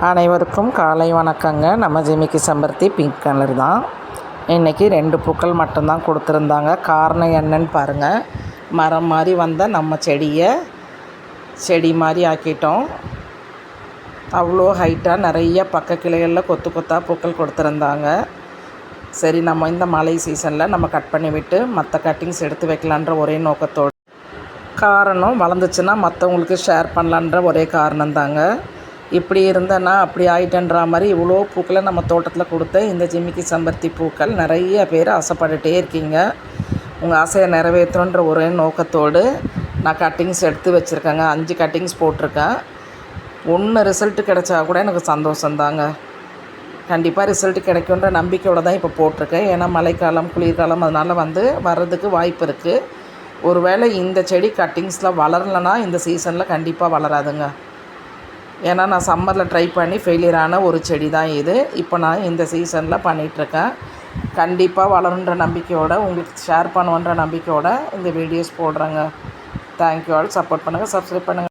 அனைவருக்கும் காலை வணக்கங்க. நம்ம ஜிமிக்கி செம்பருத்தி பிங்க் கலர் தான். இன்றைக்கி 2 பூக்கள் மட்டும்தான் கொடுத்துருந்தாங்க. காரணம் என்னன்னு பாருங்கள். மரம் மாதிரி வந்த நம்ம செடி மாதிரி ஆக்கிட்டோம். அவ்வளோ ஹைட்டாக நிறைய பக்க கிளைகளில் கொத்து கொத்தாக பூக்கள் கொடுத்துருந்தாங்க. சரி, நம்ம இந்த மழை சீசனில் நம்ம கட் பண்ணி விட்டு மற்ற கட்டிங்ஸ் எடுத்து வைக்கலான்ற ஒரே நோக்கத்தோடு, காரணம் வளர்ந்துச்சுன்னா மற்றவங்களுக்கு ஷேர் பண்ணலான்ற ஒரே காரணம்தாங்க. இப்படி இருந்தேன்னா அப்படி ஆயிட்டேன்ற மாதிரி இவ்வளோ பூக்களை நம்ம தோட்டத்தில் கொடுத்த இந்த ஜிமிக்கி செம்பருத்தி பூக்கள் நிறைய பேர் ஆசைப்பட்டுட்டே இருக்கீங்க. உங்கள் ஆசையை நிறைவேற்றணுன்ற ஒரே நோக்கத்தோடு நான் கட்டிங்ஸ் எடுத்து வச்சுருக்கேங்க. 5 கட்டிங்ஸ் போட்டிருக்கேன். ஒன்று ரிசல்ட்டு கிடைச்சா கூட எனக்கு சந்தோஷந்தாங்க. கண்டிப்பாக ரிசல்ட்டு கிடைக்குன்ற நம்பிக்கையோடு தான் இப்போ போட்டிருக்கேன். ஏன்னா மழைக்காலம், குளிர்காலம், அதனால் வர்றதுக்கு வாய்ப்பு இருக்குது. ஒருவேளை இந்த செடி கட்டிங்ஸில் வளரலைன்னா இந்த சீசனில் கண்டிப்பாக வளராதுங்க. ஏன்னா நான் சம்மரில் ட்ரை பண்ணி ஃபெயிலியர் ஆன ஒரு செடி தான் இது. இப்போ நான் இந்த சீசனில் பண்ணிகிட்ருக்கேன். கண்டிப்பாக வளருன்ற நம்பிக்கையோடு, உங்களுக்கு ஷேர் பண்ணுவேன்ற நம்பிக்கையோடு இந்த வீடியோஸ் போடுறேங்க. Thank you all. சப்போர்ட் பண்ணுங்கள், சப்ஸ்கிரைப் பண்ணுங்கள்.